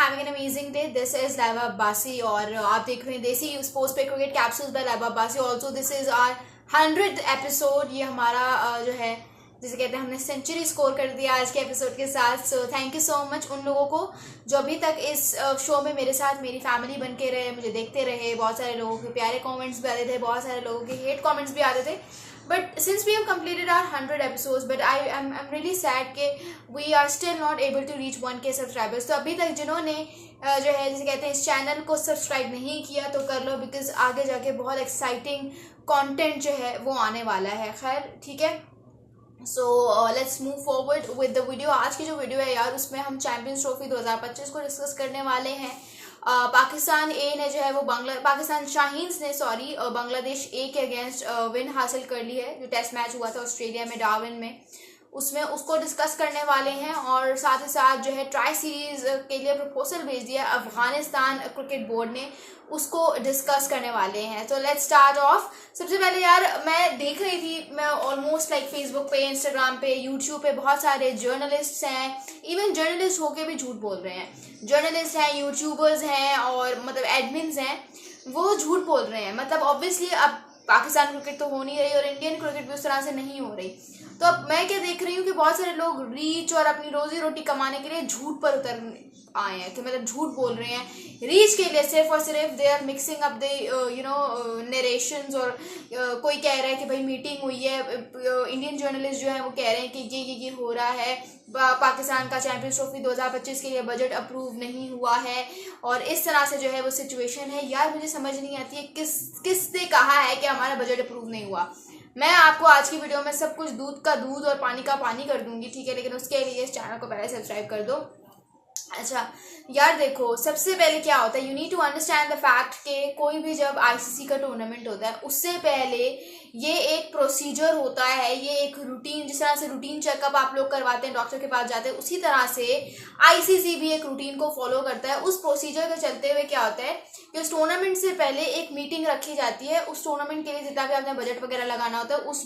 having an amazing day. This is Laiba Abbasi और आप देख रहे हैं देसी स्पोर्ट्स पे cricket capsules by Laiba Abbasi. Also this is our 100th episode. ये हमारा जो है जिसे कहते हैं हमने सेंचुरी स्कोर कर दिया आज के एपिसोड के साथ. So thank you so much उन लोगों को जो अभी तक इस शो में मेरे साथ मेरी फैमिली बन के रहे, मुझे देखते रहे. बहुत सारे लोगों के प्यारे कमेंट्स भी आते थे, बहुत सारे लोगों के हेट कमेंट्स भी आते थे. But since we have completed our 100 episodes, but I'm really sad कि we are still not able to reach 1K subscribers. तो अभी तक जिन्होंने जो है जिसे कहते हैं इस चैनल को सब्सक्राइब नहीं किया तो कर लो, बिकॉज आगे जाके बहुत एक्साइटिंग कंटेंट जो है वो आने वाला है. खैर ठीक है, so let's move forward with the video. आज की जो वीडियो है यार उसमें हम चैंपियंस ट्रॉफी 2025 को डिस्कस करने वाले हैं. पाकिस्तान ए ने जो है वो पाकिस्तान शाहीन्स ने बांग्लादेश ए के अगेंस्ट विन हासिल कर ली है. जो टेस्ट मैच हुआ था ऑस्ट्रेलिया में डार्विन में, उसमें उसको डिस्कस करने वाले हैं. और साथ ही साथ जो है ट्राई सीरीज के लिए प्रपोजल भेज दिया अफगानिस्तान क्रिकेट बोर्ड ने, उसको डिस्कस करने वाले हैं. तो लेट्स स्टार्ट ऑफ. सबसे पहले यार मैं देख रही थी, मैं ऑलमोस्ट लाइक फेसबुक पे, इंस्टाग्राम पे, यूट्यूब पे बहुत सारे जर्नलिस्ट हैं. इवन जर्नलिस्ट होके भी झूठ बोल रहे हैं. जर्नलिस्ट हैं, यूट्यूबर्स हैं और मतलब एडमिन्स हैं, वो झूठ बोल रहे हैं. मतलब ऑब्वियसली अब पाकिस्तान क्रिकेट तो हो नहीं रही और इंडियन क्रिकेट भी उस तरह से नहीं हो रही. तो अब मैं क्या देख रही हूँ कि बहुत सारे लोग रीच और अपनी रोजी रोटी कमाने के लिए झूठ पर उतर आए हैं, कि मतलब झूठ बोल रहे हैं रीच के लिए. सिर्फ और सिर्फ they are mixing up the narrations. और कोई कह रहा है कि भाई मीटिंग हुई है. इंडियन जर्नलिस्ट जो है वो कह रहे हैं कि ये हो रहा है. पाकिस्तान का चैंपियंस ट्रॉफी 2025 के लिए बजट अप्रूव नहीं हुआ है और इस तरह से जो है वो सिचुएशन है. यार मुझे समझ नहीं आती है किसने कहा है कि हमारा बजट अप्रूव नहीं हुआ. मैं आपको आज की वीडियो में सब कुछ दूध का दूध और पानी का पानी कर दूंगी, ठीक है, लेकिन उसके लिए इस चैनल को पहले सब्सक्राइब कर दो. अच्छा यार देखो, सबसे पहले क्या होता है, you need to understand the fact कि कोई भी जब आईसीसी का टूर्नामेंट होता है उससे पहले ये एक प्रोसीजर होता है, ये एक रूटीन. जिस तरह से रूटीन चेकअप आप लोग करवाते हैं, डॉक्टर के पास जाते हैं, उसी तरह से आईसीसी भी एक रूटीन को फॉलो करता है. उस प्रोसीजर के चलते हुए क्या होता है कि उस टूर्नामेंट से पहले एक मीटिंग रखी जाती है. उस टूर्नामेंट के लिए जितना भी आपने बजट वगैरह लगाना होता है उस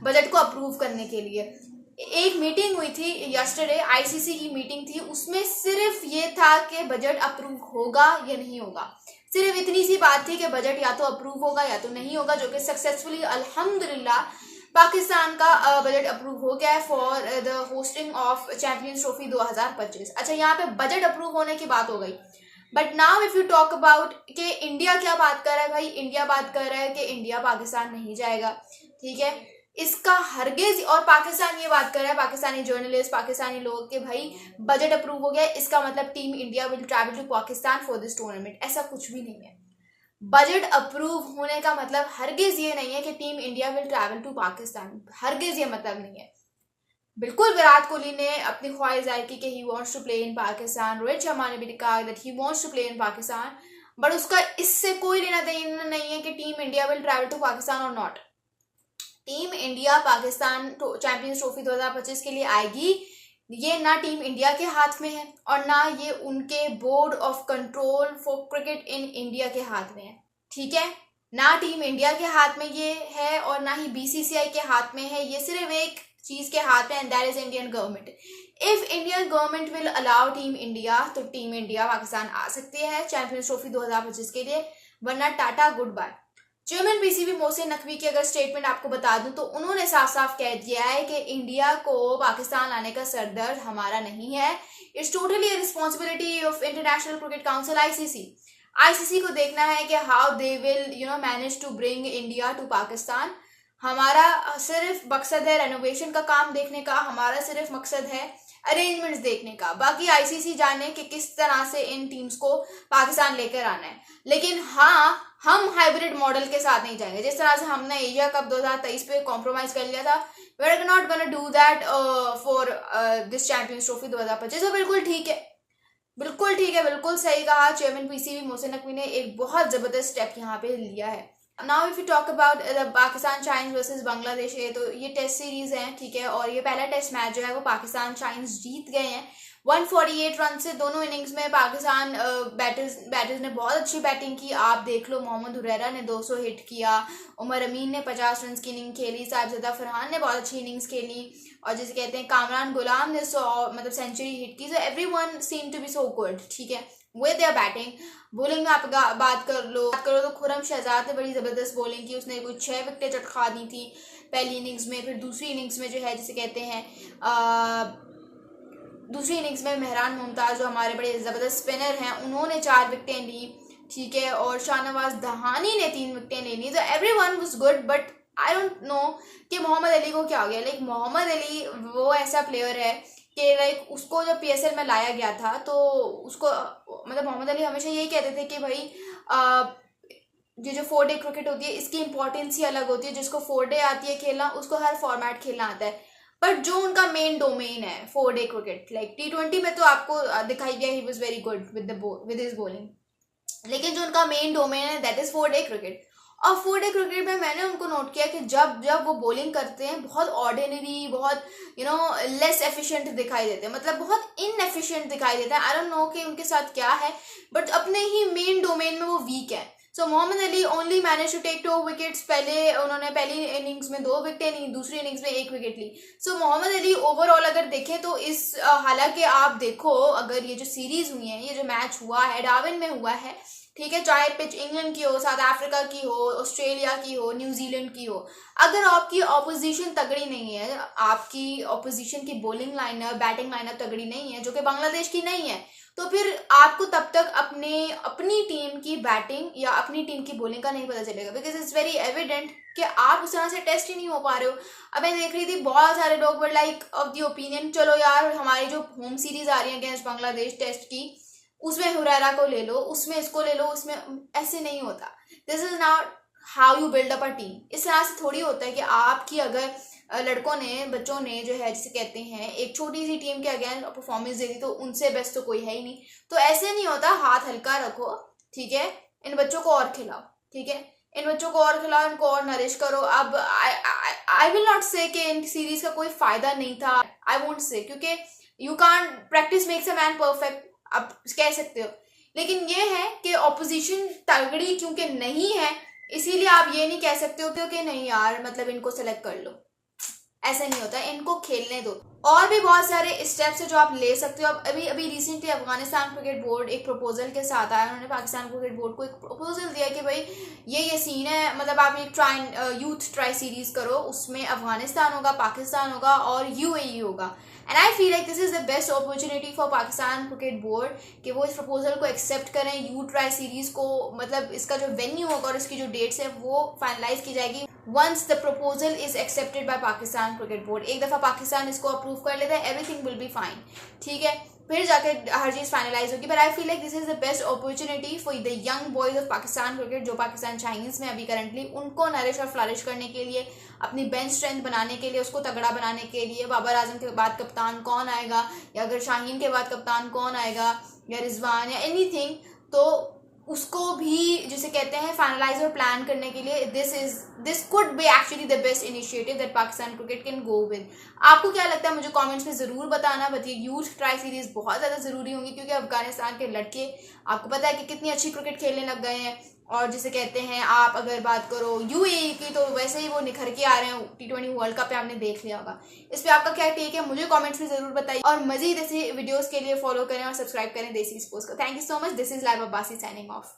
बजट को अप्रूव करने के लिए एक मीटिंग हुई थी यस्टरडे. आईसीसी की मीटिंग थी, उसमें सिर्फ ये था कि बजट अप्रूव होगा या नहीं होगा. सिर्फ इतनी सी बात थी कि बजट या तो अप्रूव होगा या तो नहीं होगा, जो कि सक्सेसफुली अल्हम्दुलिल्लाह पाकिस्तान का बजट अप्रूव हो गया है for the hosting of champions trophy 2025. अच्छा, यहाँ पे बजट अप्रूव होने की बात हो गई. But now if you talk about कि इंडिया क्या बात कर रहा है, भाई इंडिया बात कर रहा है कि इंडिया पाकिस्तान नहीं जाएगा, ठीक है, इसका हरगिज. और पाकिस्तान ये बात कर रहा है, पाकिस्तानी जर्नलिस्ट, पाकिस्तानी लोग, कि भाई बजट अप्रूव हो गया, इसका मतलब team India will travel to Pakistan for this tournament. ऐसा कुछ भी नहीं है. बजट अप्रूव होने का मतलब हरगिज ये नहीं है कि team India will travel to Pakistan. हरगिज ये मतलब नहीं है. बिल्कुल विराट कोहली ने अपनी ख्वाहिश जाहिर की कि he wants to play in Pakistan. Rohit Sharma ने भी कहा that he wants to play in Pakistan. But उसका इससे कोई लेना देना नहीं है कि team India will travel to Pakistan और not. Team India Pakistan Champions trophy 2025 के लिए आएगी, ये ना टीम इंडिया के हाथ में है और ना ये उनके board of control for cricket in India के हाथ में है, ठीक है. ना टीम इंडिया के हाथ में ये है और ना ही बीसीसीआई के हाथ में है. ये सिर्फ एक चीज के हाथ में, and that is Indian government. If Indian government will allow team India, तो टीम इंडिया पाकिस्तान आ सकती है चैंपियंस ट्रॉफी 2025 के लिए, वरना tata good bye. Chairman PCB Mohsin Naqvi की अगर स्टेटमेंट आपको बता दूं तो उन्होंने साफ साफ कह दिया है कि इंडिया को पाकिस्तान लाने का सरदर्द हमारा नहीं है. It's totally responsibility of International Cricket Council ICC. ICC को देखना है कि how they will manage to bring India to Pakistan. हमारा सिर्फ मकसद है रेनोवेशन का काम देखने का, हमारा सिर्फ मकसद है अरेंजमेंट्स देखने का. बाकी आईसीसी जाने कि किस तरह से इन टीम्स को पाकिस्तान लेकर आना है. लेकिन हाँ, हम हाइब्रिड मॉडल के साथ नहीं जाएंगे. जिस तरह से हमने एशिया कप 2023 पे कॉम्प्रोमाइज कर लिया था, we are not gonna do that for this champions trophy 2025. तो बिल्कुल ठीक है, बिल्कुल ठीक है, बिल्कुल सही कहा. चेयरमैन पीसीबी मोहसिन नकवी ने एक बहुत जबरदस्त स्टेप यहाँ पे लिया है. Now if you talk about Pakistan shines versus Bangladesh है, तो ये टेस्ट सीरीज है, ठीक है, और ये पहला टेस्ट मैच जो है वो पाकिस्तान शाइन्स जीत गए हैं 148 रन से. दोनों इनिंग्स में पाकिस्तान बैटर्स ने बहुत अच्छी बैटिंग की. आप देख लो, मोहम्मद हुरैरा ने 200 हिट किया, उमर अमीन ने 50 रन की इनिंग खेली, साहिबजादा फरहान ने बहुत अच्छी इनिंग्स खेली, और जिसे कहते हैं कामरान गुलाम ने मतलब सेंचुरी हिट की. So everyone seem to be so good. ठीक है, विद देयर बैटिंग. बॉलिंग में आप बात करो तो खुरम शहजाद ने बड़ी ज़बरदस्त बॉलिंग की. उसने कुछ 6 विकेटें चटका दी थी पहली इनिंग्स में. फिर दूसरी इनिंग्स में जो है जिसे कहते हैं दूसरी इनिंग्स में मेहरान मुमताज़ जो हमारे बड़े ज़बरदस्त स्पिनर हैं, उन्होंने 4 विकेटें ली. ठीक है, और शाहनवाज दहानी ने 3 विकेटें ले ली. तो everyone was good, but I don't know कि मोहम्मद अली को क्या हो गया. लाइक मोहम्मद अली वो ऐसा प्लेयर है कि लाइक उसको जब PSL में लाया गया था तो उसको मतलब मोहम्मद अली हमेशा यही कहते थे कि भाई ये जो 4 डे क्रिकेट होती है इसकी इंपॉर्टेंस ही अलग होती है. जिसको 4 डे आती है खेलना उसको हर फॉर्मेट खेलना आता है. बट जो उनका मेन डोमेन है 4 डे क्रिकेट, लाइक T20 में तो आपको दिखाई दिया he was very good with his bowling. लेकिन जो उनका मेन डोमेन है दैट इज 4 डे क्रिकेट. और 4 डे क्रिकेट में मैंने उनको नोट किया कि जब वो बॉलिंग करते हैं बहुत ऑर्डिनरी, बहुत लेस एफिशिएंट दिखाई देते हैं. मतलब बहुत इनएफिशिएंट दिखाई देता है. आई डोंट नो कि उनके साथ क्या है, बट अपने ही मेन डोमेन में वो वीक है. So Mohammad Ali only manage to take 2 wickets. पहले उन्होंने पहली इनिंग्स में 2 विकेटें ली, दूसरी इनिंग्स में 1 विकेट ली. सो मोहम्मद अली ओवरऑल अगर देखें तो इस हालांकि आप देखो अगर ये जो सीरीज हुई है, ये जो मैच हुआ है डार्विन में हुआ है, ठीक है, चाहे पिच इंग्लैंड की हो, साउथ अफ्रीका की हो, ऑस्ट्रेलिया की हो, न्यूजीलैंड की हो, अगर आपकी ऑपोजिशन तगड़ी नहीं है, आपकी ऑपोजिशन की बॉलिंग लाइनअप बैटिंग लाइनअप तगड़ी नहीं है, जो कि बांग्लादेश की नहीं है, तो फिर आपको तब तक अपनी टीम की बैटिंग या अपनी टीम की बॉलिंग का नहीं पता चलेगा. बिकॉज इट्स वेरी एविडेंट कि आप उस तरह से टेस्ट ही नहीं हो पा रहे हो. अब मैं देख रही थी बहुत सारे लोग were like of the opinion, चलो यार हमारी जो होम सीरीज आ रही है अगेंस्ट बांग्लादेश टेस्ट की, उसमें हुरैरा को ले लो, उसमें इसको ले लो, उसमें ऐसे नहीं होता. This is not how you build up a team. इस तरह से थोड़ी होता है कि आपकी अगर लड़कों ने बच्चों ने जो है जिसे कहते हैं एक छोटी सी टीम के अगेंस्ट परफॉर्मेंस दे दी तो उनसे बेस्ट तो कोई है ही नहीं. तो ऐसे नहीं होता. हाथ हल्का रखो. ठीक है, इन बच्चों को और खिलाओ. ठीक है, इन बच्चों को और खिलाओ, इनको और नरिश करो. अब आई विल नॉट से कि इन सीरीज का कोई फायदा नहीं था. आई वोंट से, क्योंकि you can't practice makes a man perfect, आप कह सकते हो. लेकिन ये है कि ऑपोजिशन तगड़ी क्योंकि नहीं है, इसीलिए आप ये नहीं कह सकते हो कि नहीं यार मतलब इनको सेलेक्ट कर लो. ऐसा नहीं होता. इनको खेलने दो. और भी बहुत सारे स्टेप्स है जो आप ले सकते हो. अब अभी रिसेंटली अफगानिस्तान क्रिकेट बोर्ड एक प्रपोजल के साथ आया. उन्होंने पाकिस्तान क्रिकेट बोर्ड को एक प्रपोजल दिया कि भाई ये सीन है, मतलब आप एक यूथ ट्राई सीरीज करो, उसमें अफगानिस्तान होगा, पाकिस्तान होगा और UAE होगा. And I feel like this is the best opportunity for Pakistan Cricket board कि वो इस प्रपोजल को एक्सेप्ट करें. यू ट्राई सीरीज को मतलब इसका जो वेन्यू होगा और इसकी जो डेट्स है वो फाइनलाइज की जाएगी once the proposal is accepted by Pakistan Cricket Board. एक दफ़ा पाकिस्तान इसको अप्रूव कर लेता है, एवरीथिंग विल बी फाइन. ठीक है, फिर जाके हर चीज़ फाइनलाइज होगी. But I feel like this is the best opportunity for the young boys of Pakistan cricket जो पाकिस्तान चाइनीज में अभी करंटली, उनको नरिश और फ्लरिश करने के लिए, अपनी बेंच स्ट्रेंथ बनाने के लिए, उसको तगड़ा बनाने के लिए. बाबर आजम के बाद कप्तान कौन आएगा, या अगर शाहीन के बाद कप्तान कौन आएगा, या रिजवान या एनीथिंग, तो उसको भी जिसे कहते हैं फाइनलाइज और प्लान करने के लिए this could be actually the best initiative that Pakistan cricket can go with. आपको क्या लगता है मुझे कमेंट्स में ज़रूर बताना. बट ये यूथ ट्राई सीरीज बहुत ज़्यादा ज़रूरी होंगी क्योंकि अफगानिस्तान के लड़के आपको पता है कि कितनी अच्छी क्रिकेट खेलने लग गए हैं. और जिसे कहते हैं आप अगर बात करो UAE की, तो वैसे ही वो निखर के आ रहे हैं. T20 वर्ल्ड कप पे आपने देख लिया होगा. इस पर आपका क्या टेक है मुझे कमेंट्स में ज़रूर बताइए. और मजीद ऐसे वीडियोस के लिए फॉलो करें और सब्सक्राइब करें देसी स्पोर्ट्स को. Thank you so much. This is Laiba Abbasi signing off.